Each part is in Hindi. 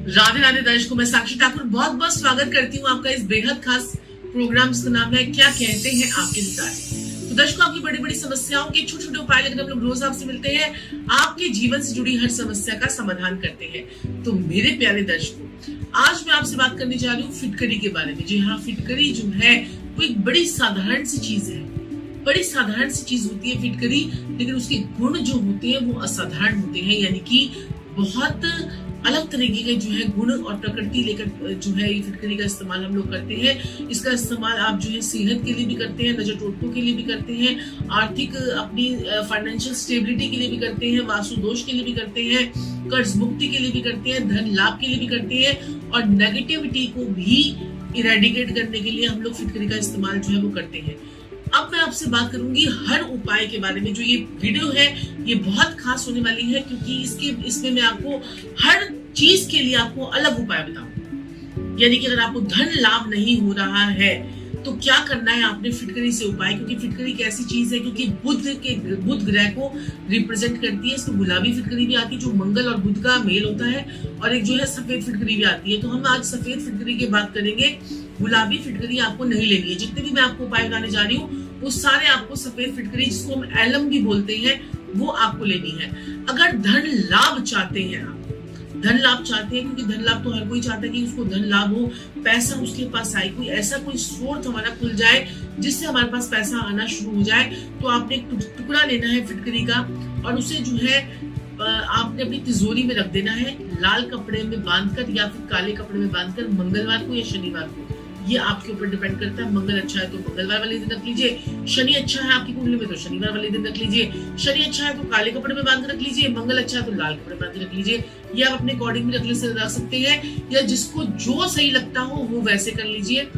राधे राधे दर्शकों, मैं साक्षी ठाकुर बहुत बहुत स्वागत करती हूँ आपका इस बेहद खास प्रोग्राम जिसका नाम है क्या कहते हैं आपके सितारे। तो दर्शकों, आपकी बड़ी बड़ी समस्याओं के छोटे छोटे उपाय लेकर हम लोग रोज आपसे मिलते हैं, आपके जीवन से जुड़ी हर समस्या का समाधान करते हैं। तो मेरे प्यारे दर्शकों, आज मैं आपसे बात करने जा रही हूँ फिटकरी के बारे में। जी हाँ, फिटकरी जो है वो एक बड़ी साधारण सी चीज है, बड़ी साधारण सी चीज होती है फिटकरी, लेकिन उसके गुण जो होते हैं वो असाधारण होते हैं। यानी कि बहुत अलग तरीके के जो है गुण और प्रकृति लेकर जो है ये फिटकरी का इस्तेमाल हम लोग करते हैं। इसका इस्तेमाल आप जो है सेहत के लिए भी करते हैं, नजर टोटकों के लिए भी करते हैं, आर्थिक अपनी फाइनेंशियल स्टेबिलिटी के लिए भी करते हैं, वास्तु दोष के लिए भी करते हैं, कर्ज मुक्ति के लिए भी करते हैं, धन लाभ के लिए भी करते हैं, और नेगेटिविटी को भी इरेडिकेट करने के लिए हम लोग फिटकरी का इस्तेमाल जो है वो करते हैं। अब मैं आपसे बात करूंगी हर उपाय के बारे में। जो ये वीडियो है ये बहुत खास होने वाली है, क्योंकि इसमें मैं आपको हर चीज के लिए आपको अलग उपाय बताऊंगी। यानी कि अगर आपको धन लाभ नहीं हो रहा है तो क्या करना है आपने फिटकरी से उपाय, क्योंकि फिटकरी एक ऐसी चीज है क्योंकि बुध ग्रह को रिप्रेजेंट करती है। इसमें गुलाबी फिटकरी भी आती है जो मंगल और बुध का मेल होता है, और एक जो है सफेद फिटकरी भी आती है। तो हम आज सफेद फिटकरी की बात करेंगे। गुलाबी फिटकरी आपको नहीं लेनी है। जितने भी मैं आपको उपाय बताने जा रही हूँ वो सारे आपको सफेद फिटकरी, जिसको हम एलम भी बोलते हैं, वो आपको लेनी है। अगर धन लाभ चाहते हैं आप, धन लाभ चाहते हैं, क्योंकि धन लाभ तो हर कोई चाहता है कि उसको धन लाभ हो, पैसा उसके पास आए, कोई ऐसा कोई स्रोत हमारा खुल जाए जिससे हमारे पास पैसा आना शुरू हो जाए, तो आपने एक टुकड़ा लेना है फिटकरी का, और उसे जो है आपने अपनी तिजोरी में रख देना है, लाल कपड़े में बांधकर या फिर काले कपड़े में बांधकर, मंगलवार को या शनिवार को, ये आपके ऊपर डिपेंड करता है। मंगल अच्छा है तो मंगलवार वाले दिन रख लीजिए, शनि अच्छा है आपकी कुंडली में तो शनिवार वाले दिन रख लीजिए, शनि अच्छा है तो काले कपड़े में बांध कर रख लीजिए, मंगल अच्छा है तो लाल कपड़े में बांध कर रख लीजिए। या आप अपने अकॉर्डिंग भी रख सकते हैं, या जिसको जो सही लगता हो वो वैसे कर लीजिए।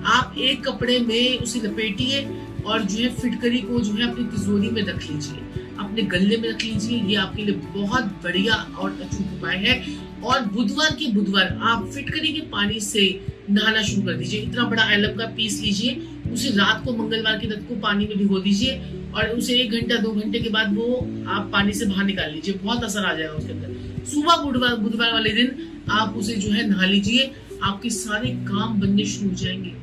आप एक कपड़े में उसे लपेटिए और जो है फिटकरी को जो है अपनी तिजोरी में रख लीजिए, अपने गले में रख लीजिए। ये आपके लिए बहुत बढ़िया और अचूक उपाय है। और बुधवार के बुधवार आप फिटकरी के पानी से नहाना शुरू कर दीजिए। इतना बड़ा एलम का पीस लीजिए, उसे रात को मंगलवार की रात को पानी में भिगो दीजिए, और उसे 1 घंटा 2 घंटे के बाद वो आप पानी से बाहर निकाल लीजिए। बहुत असर आ जाएगा उसके अंदर। सुबह बुधवार वाले दिन आप उसे जो है नहा लीजिए। आपके सारे काम बनने शुरू हो जाएंगे,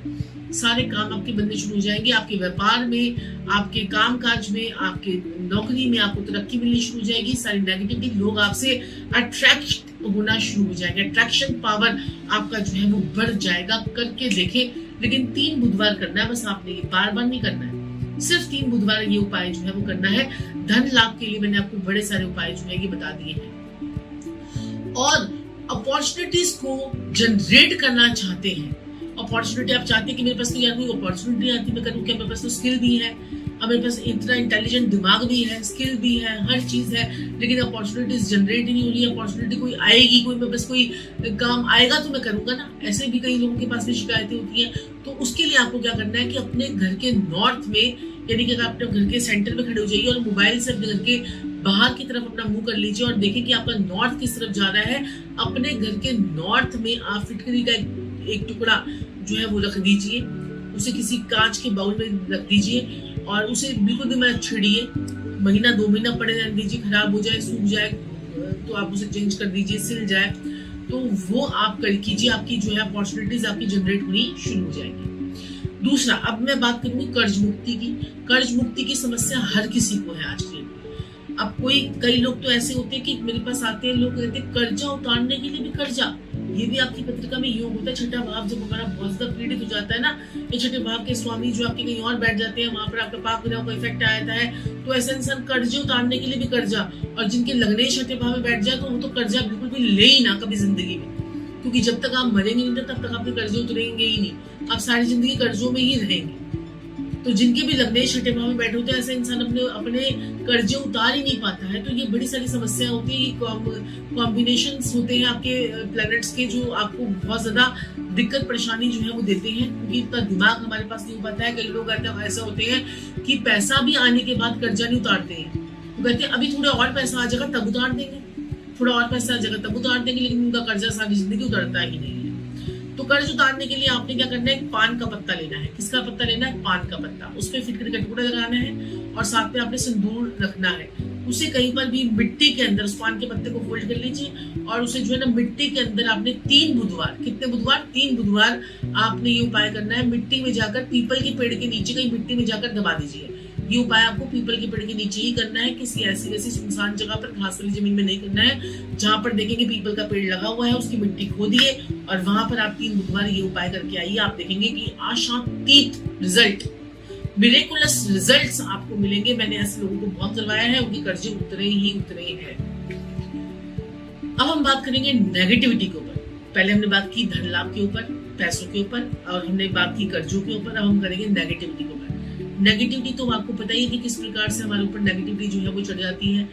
सारे काम आपके बनने शुरू हो जाएंगे। आपके व्यापार में, आपके काम काज में, आपके नौकरी में आपको तरक्की मिलनी शुरू हो जाएगी। सारी नेगेटिविटी, लोग आपसे अट्रैक्ट होना शुरू हो जाएगा। अट्रैक्शन पावर आपका जो है वो बढ़ जाएगा। करके देखें, लेकिन 3 बुधवार करना है बस आपने, ये बार बार नहीं करना है, सिर्फ 3 बुधवार ये उपाय जो है वो करना है। धन लाभ के लिए मैंने आपको बड़े सारे उपाय जो है ये बता दिए हैं। और अपॉर्चुनिटीज को जनरेट करना चाहते हैं, अपॉर्चुनिटी आप चाहते हैं कि मेरे पास तो यार कोई अपॉर्चुनिटी आती मैं करूँ क्या, मेरे पास तो स्किल भी है, अब मेरे पास इतना इंटेलिजेंट दिमाग भी है, स्किल भी है, हर चीज है, लेकिन अपॉर्चुनिटीज जनरेट ही नहीं हो रही है। अपॉर्चुनिटी कोई आएगी, कोई मेरे पास कोई काम आएगा तो मैं करूंगा ना। ऐसे भी कई लोगों के पास भी शिकायतें होती हैं। तो उसके लिए आपको क्या करना है कि अपने घर के नॉर्थ में, यानी कि आप अपने घर के सेंटर में खड़े हो जाइए और मोबाइल से अपने घर के बाहर की तरफ अपना मुंह कर लीजिए और देखिए कि आपका नॉर्थ किस तरफ जा रहा है। अपने घर के नॉर्थ में आप फिटकरी का एक टुकड़ा जो है वो रख दीजिए, उसे किसी कांच के बाउल में रख दीजिए, और उसे बिल्कुल भी मत छेड़िए। महीना 2 महीना पड़े रहने दीजिए, खराब हो जाए, सूख जाए तो आप उसे चेंज कर दीजिए, सिल जाए तो वो आप कर कीजिए। आपकी जो है अपॉर्चुनिटीज आपकी जनरेट होनी शुरू हो जाएगी। दूसरा, अब मैं बात करूंगी कर्ज मुक्ति की। कर्ज मुक्ति की समस्या हर किसी को है आज के। अब कई लोग तो ऐसे होते हैं कि मेरे पास आते हैं, लोग कहते हैं कर्जा उतारने के लिए भी कर्जा। ये भी आपकी पत्रिका में योग होता है। छठा भाव जब हमारा बहुत ज्यादा पीड़ित हो जाता है ना, ये छठे भाव के स्वामी जो आपके कहीं और बैठ जाते हैं, वहां पर आपका पाप ग्रह का इफेक्ट आ जाता है, तो ऐसा इंसान कर्जे उतारने के लिए भी कर्जा, और जिनके लगने छठे भाव में बैठ जाए तो वो तो कर्जा बिल्कुल भी ले ही ना कभी जिंदगी में, क्योंकि जब तक आप मरेंगे नहीं तब तक आपके कर्जे उतरेंगे ही नहीं, आप सारी जिंदगी कर्जों में ही रहेंगे। तो जिनके भी लग्न छठे भाव में बैठे होते हैं, ऐसा इंसान अपने कर्जे उतार ही नहीं पाता है। तो ये बड़ी सारी समस्या होती है, कॉम्बिनेशंस होते हैं आपके प्लैनेट्स के जो आपको बहुत ज्यादा दिक्कत परेशानी जो है वो देते हैं, क्योंकि इतना दिमाग हमारे पास नहीं हो पाता है। कई लोग ऐसा होते हैं कि पैसा भी आने के बाद कर्जा नहीं उतारते हैं। वो कहते हैं अभी थोड़ा और पैसा आ जाएगा तब उतार देंगे, थोड़ा और पैसा आ जाएगा तब उतार देंगे, लेकिन उनका कर्जा सारी जिंदगी उतरता ही नहीं है। तो कर्ज उतारने के लिए आपने क्या करना है, एक पान का पत्ता लेना है। किसका पत्ता लेना है? पान का पत्ता। उस पर फिटकरी का टुकड़ा लगाना है और साथ में आपने सिंदूर रखना है। उसे कहीं पर भी मिट्टी के अंदर, उस पान के पत्ते को फोल्ड कर लीजिए और उसे जो है ना मिट्टी के अंदर आपने 3 बुधवार, कितने बुधवार, 3 बुधवार आपने ये उपाय करना है। मिट्टी में जाकर, पीपल के पेड़ के नीचे कहीं मिट्टी में जाकर दबा दीजिए। ये उपाय आपको पीपल के पेड़ के नीचे ही करना है, किसी ऐसी वैसी सुनसान जगह पर, घास वाली जमीन में नहीं करना है। जहां पर देखेंगे पीपल का पेड़ लगा हुआ है उसकी मिट्टी खोदिए और वहां पर आप 3 बुधवार ये उपाय करके आइए। आप देखेंगे कि आशातीत रिजल्ट, मिरेकुलस रिजल्ट्स आपको मिलेंगे। मैंने ऐसे लोगों को बहुत करवाया है, उनके कर्जे उतरे हैं। अब हम बात करेंगे नेगेटिविटी के ऊपर। पहले हमने बात की धन लाभ के ऊपर, पैसों के ऊपर, और हमने बात की कर्जों के ऊपर। अब हम करेंगे नेगेटिविटी के ऊपर। नेगेटिविटी तो आपको पता ही है कि किस प्रकार से हमारे ऊपर नेगेटिविटी जो है वो चढ़ जाती है।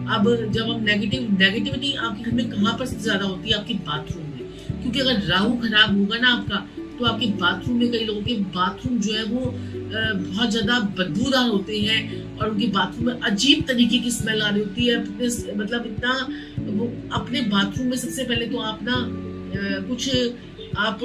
अब जब हम नेगेटिविटी आपके घर में कहाँ पर ज्यादा होती है? आपके बाथरूम में। क्योंकि अगर राहु खराब होगा ना आपका, तो आपके बाथरूम में, कई लोगों के बाथरूम जो है वो बहुत ज्यादा बदबूदार होते हैं और उनके बाथरूम में अजीब तरीके की स्मेल आ रही होती है। मतलब इतना, वो अपने बाथरूम में सबसे पहले तो आप ना कुछ आप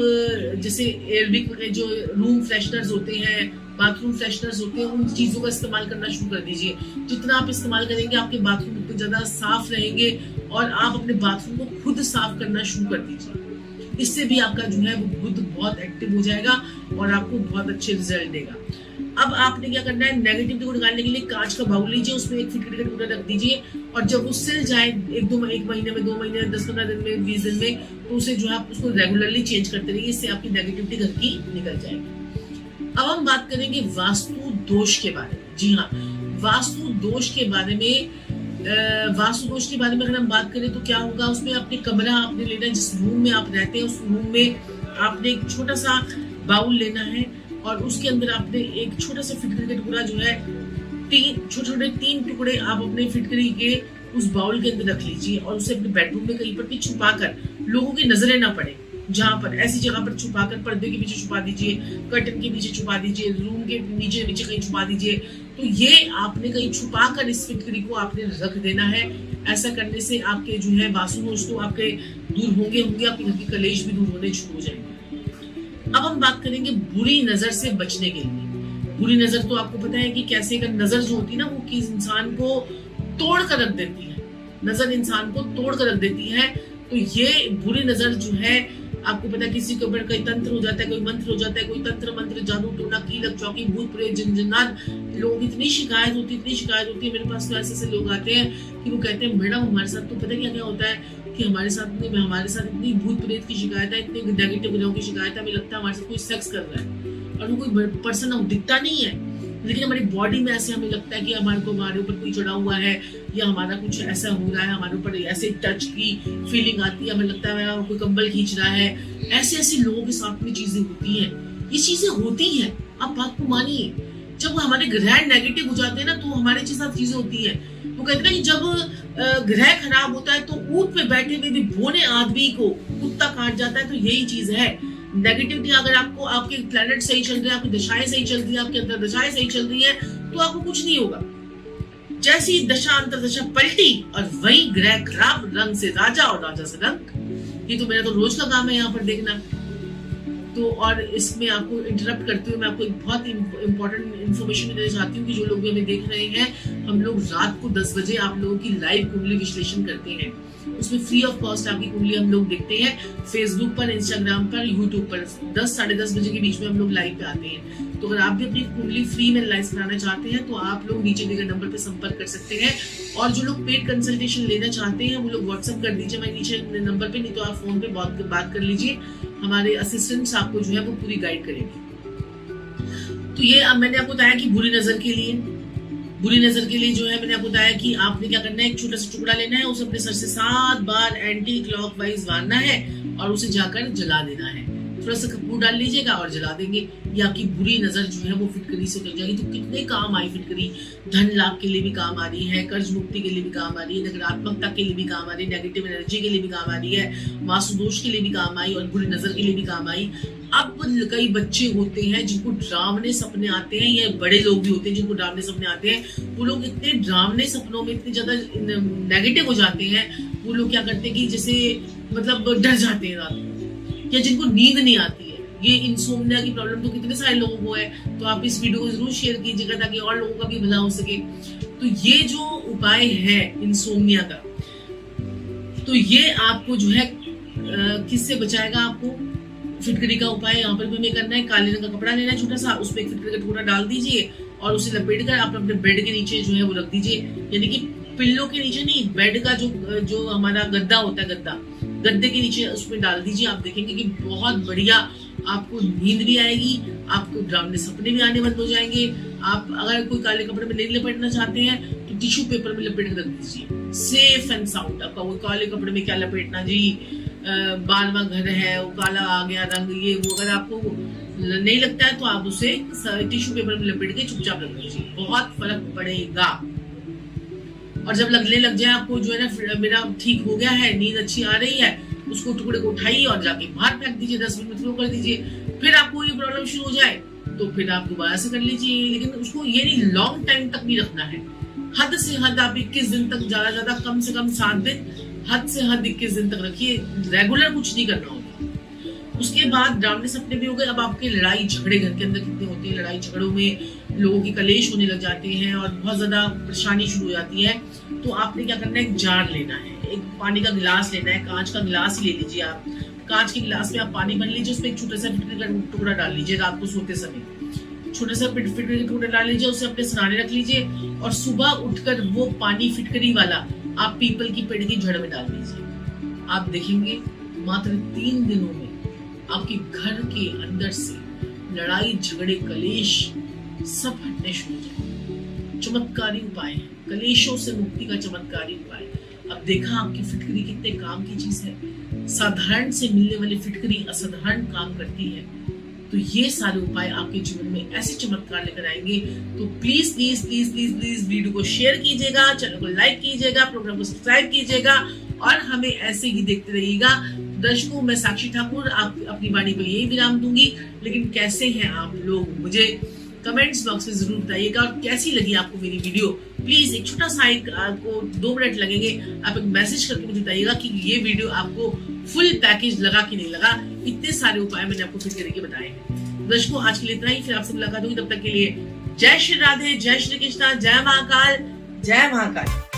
जैसे एयरविक के जो रूम फ्रेशनर्स होते हैं, बाथरूम फ्रेशनर्स होते हैं, उन चीजों का इस्तेमाल करना शुरू कर दीजिए। जितना आप इस्तेमाल करेंगे आपके बाथरूम उतने ज्यादा साफ रहेंगे और आप अपने बाथरूम को खुद साफ करना शुरू कर दीजिए। इससे भी आपका जो है वो खुद बहुत एक्टिव हो जाएगा और आपको बहुत अच्छे रिजल्ट देगा। अब आपने क्या करना है, नेगेटिविटी को निकालने के लिए कांच का बाउल लीजिए, उसमें 1 फिटकरी का टुकड़ा रख दीजिए और जब वो सिल जाए एक महीने में, 2 महीने में, 10-15 दिन में, 20 दिन में, तो उसे जो है आप उसको रेगुलरली चेंज करते रहिए। इससे आपकी नेगेटिविटी घर की निकल जाएगी। अब हम बात करेंगे वास्तु दोष के बारे में। जी हाँ, वास्तु दोष के बारे में अगर हम बात करें तो क्या होगा, उसमें अपने कमरा आपने लेना है, जिस रूम में आप रहते हैं उस रूम में आपने एक छोटा सा बाउल लेना है और उसके अंदर आपने एक छोटा सा फिटकरी का टुकड़ा जो है, 3 टुकड़े आप अपने फिटकरी के उस बाउल के अंदर रख लीजिए और उसे अपने बेडरूम में कहीं पर भी छुपाकर, लोगों की नजरें ना पड़े, जहां पर ऐसी जगह पर छुपाकर, पर्दे के पीछे छुपा दीजिए, कर्टन के पीछे छुपा दीजिए, रूम के नीचे कहीं छुपा दीजिए। तो ये आपने कहीं छुपाकर इस फिटकरी को आपने रख देना है। ऐसा करने से आपके जो है वास्तु दोष तो आपके दूर होंगे, आपके घर की कलेश भी दूर होने शुरू हो जाएंगे। अब हम बात करेंगे बुरी नजर से बचने के लिए। बुरी नजर तो आपको पता है कि कैसे, अगर नजर जो होती है ना वो किस इंसान को तोड़ कर रख देती है, नजर इंसान को तोड़ कर रख देती है। तो ये बुरी नजर जो है, आपको पता है किसी के ऊपर कोई तंत्र हो जाता है, कोई मंत्र हो जाता है, कोई तंत्र मंत्र, जादू टोना, कीलक चौकी, भूत प्रेत, जिन्नात, लोगों की इतनी शिकायत होती है। मेरे पास तो ऐसे लोग आते हैं कि वो कहते हैं मैडम हमारे साथ तो पता क्या होता है कि हमारे साथ इतनी भूत प्रेत की शिकायत है, इतनी नेगेटिव ग्रहों की शिकायत है, हमें लगता है हमारे साथ कोई सेक्स कर रहा है और वो कोई पर्सन दिखता नहीं है, लेकिन हमारी बॉडी में ऐसे हमें लगता है कि हमारे ऊपर कोई चढ़ा हुआ है या हमारा कुछ ऐसा हो रहा है, हमारे ऊपर ऐसे टच की फीलिंग आती है, हमें लगता है कोई कंबल खींच रहा है। ऐसे लोगों के साथ में चीजें होती हैं, ये चीजें होती हैं, आप बात को मानिए। जब हमारे ग्रह नेगेटिव हो जाते हैं ना, तो हमारे साथ चीजें होती हैं। वो कहते हैं कि जब ग्रह खराब होता है तो ऊंट पे बैठे हुए भी भोने आदमी को कुत्ता काट जाता है। तो यही चीज है नेगेटिविटी। अगर आपको आपके प्लैनेट सही चल रहे हैं, आपकी दशाएं सही चल रही है, आपके अंदर दशाएं सही चल रही है, तो आपको कुछ नहीं होगा। जैसी दशा अंतरदशा पलटी और वही ग्रह खराब, रंग से राजा और राजा से रंग। ये तो मेरा तो रोज का काम है यहाँ पर देखना। तो और इसमें आपको इंटरप्ट करते हुए मैं आपको एक बहुत इंपॉर्टेंट इन्फॉर्मेशन देना चाहती हूँ कि जो लोग भी हमें देख रहे हैं, हम लोग रात को 10 बजे आप लोगों की लाइव कुंडली विश्लेषण करते हैं। उसमें फ्री ऑफ कॉस्ट आपकी कुंडली हम लोग देखते हैं, फेसबुक पर, इंस्टाग्राम पर, यूट्यूब पर 10 साढ़े 10 बजे के बीच में हम लोग लाइव पे आते हैं। तो अगर आप भी अपनी कुंडली फ्री में लाइव कराना चाहते हैं तो आप लोग नीचे दिए गए नंबर पे संपर्क कर सकते हैं। और जो लोग पेड कंसल्टेशन लेना चाहते हैं वो लोग व्हाट्सएप कर दीजिए मैं नीचे नंबर पे, नहीं तो आप फोन पे बात कर लीजिए, हमारे असिस्टेंट्स आपको जो है वो पूरी गाइड करेंगे। तो ये अब मैंने आपको बताया कि बुरी नजर के लिए जो है मैंने आपको बताया कि आपने क्या करना है, एक छोटा सा टुकड़ा लेना है, उसे अपने सर से 7 बार एंटी क्लॉकवाइज मारना है और उसे जाकर जला देना है। थोड़ा सा कपूर डाल लीजिएगा और जला देंगे। ये आपकी बुरी नजर जो है वो फिटकरी से उतर जाएगी। तो कितने काम आई फिटकरी, धन लाभ के लिए भी काम आ रही है, कर्ज मुक्ति के लिए भी काम आ रही है, नकारात्मकता के लिए भी काम आ रही है, नेगेटिव एनर्जी के लिए भी काम आ रही है, वास्तु दोष के लिए भी काम आई और बुरी नजर के लिए भी काम आई। अब कई बच्चे होते हैं जिनको डरावने सपने आते हैं, या बड़े लोग भी होते हैं जिनको डरावने सपने आते हैं। वो लोग इतने डरावने सपनों में इतने ज्यादा नेगेटिव हो जाते हैं, वो लोग क्या करते हैं कि जैसे मतलब डर जाते हैं रात में, या जिनको नींद नहीं आती है। ये इंसोम्निया की प्रॉब्लम तो कितने सारे लोगों को है। तो आप इस वीडियो को जरूर शेयर कीजिएगा ताकि और लोगों का भी भला हो सके। तो ये जो उपाय है इंसोम्निया का, तो ये आपको जो है किससे बचाएगा? आपको फिटकरी का उपाय यहाँ पर भी हमें करना है। काले रंग का कपड़ा लेना है छोटा सा, उसमें एक फिटकरी का टुकड़ा डाल दीजिए और उसे लपेट कर आप अपने बेड के नीचे जो है वो रख दीजिए, यानी कि पिल्लो के नीचे नहीं, बेड का जो हमारा गद्दा होता है, गद्दे के नीचे उसमें डाल दीजिए। आप देखेंगे कि बहुत बढ़िया आपको नींद भी आएगी, आपको डरावने सपने भी आने बंद हो जाएंगे। आप अगर कोई काले कपड़े में नहीं लपेटना चाहते हैं तो टिश्यू पेपर में लपेट कर रख दीजिए, सेफ एंड साउंड। आपका वो काले कपड़े में क्या लपेटना जी, बारहवां घर है, वो काला आ गया रंग, ये वो, अगर आपको नहीं लगता है तो आप उसे टिश्यू पेपर में लपेट के चुपचाप रख दीजिए, बहुत फर्क पड़ेगा। और जब लगने लग जाए आपको जो है ना मेरा ठीक हो गया है, नींद अच्छी आ रही है, उसको टुकड़े को उठाइए और जाके बाहर फेंक दीजिए, 10 मिनट में थ्रो कर दीजिए। फिर आपको ये प्रॉब्लम शुरू हो जाए तो फिर आप दोबारा से कर लीजिए, लेकिन उसको ये नहीं लॉन्ग टाइम तक नहीं रखना है। हद से हद आप 21 दिन तक, ज्यादा कम से कम 7 दिन, हद से हद 21 दिन तक रखिए, रेगुलर कुछ नहीं करना होगा। उसके बाद डरावने सपने भी हो गए। अब आपके लड़ाई झगड़े घर के अंदर कितने होते हैं, लड़ाई झगड़ों में लोगों की कलेश होने लग जाते हैं और बहुत ज्यादा परेशानी शुरू हो जाती है, तो आपने क्या करना है, एक जार लेना है, एक पानी का गिलास लेना है, कांच का गिलास ही ले लीजिए आप। कांच के गिलास में आप पानी भर लीजिए, उसमें एक छोटा सा फिटकरी का टुकड़ा डाल लीजिए, रात को सोते समय छोटा सा फिटकरी का टुकड़ा डाल लीजिए, उसे अपने सराहने रख लीजिए और सुबह उठकर वो पानी फिटकरी वाला आप पीपल की पेड़ की जड़ में डाल दीजिए। आप देखेंगे मात्र 3 दिनों में आपके घर के अंदर से लड़ाई झगड़े कलेश सब हटने शुरू हो जाएंगे। चमत्कारी उपाय है, कलेशों से मुक्ति का चमत्कारी उपाय। अब देखा आपकी फिटकरी कितने काम की चीज है। साधारण से मिलने वाली फिटकरी असाधारण काम करती है। तो ये सारे उपाय आपके जीवन में ऐसे चमत्कार लेकर आएंगे। तो please please please please please video को शेयर कीजिएगा, चैनल को लाइक कीजिएगा, प्रोग्राम को सब्सक्राइब कीजिएगा और हमें ऐसे ही देखते रहिएगा। दर्शकों, मैं साक्षी ठाकुर आप अपनी वाणी को यही विराम दूंगी, लेकिन कैसे हैं आप लोग मुझे कमेंट्स बॉक्स में जरूर बताइएगा। और कैसी लगी आपको मेरी वीडियो, प्लीज एक छोटा सा आपको 2 मिनट लगेंगे, आप एक मैसेज करके मुझे बताइएगा कि ये वीडियो आपको फुल पैकेज लगा कि नहीं लगा। इतने सारे उपाय मैंने आपको फिर करके बताए हैं। दर्शकों, आज के लिए इतना ही, फिर आपसे मुलाकात होगी, तब तक के लिए जय श्री राधे, जय श्री कृष्णा, जय महाकाल, जय महाकाल।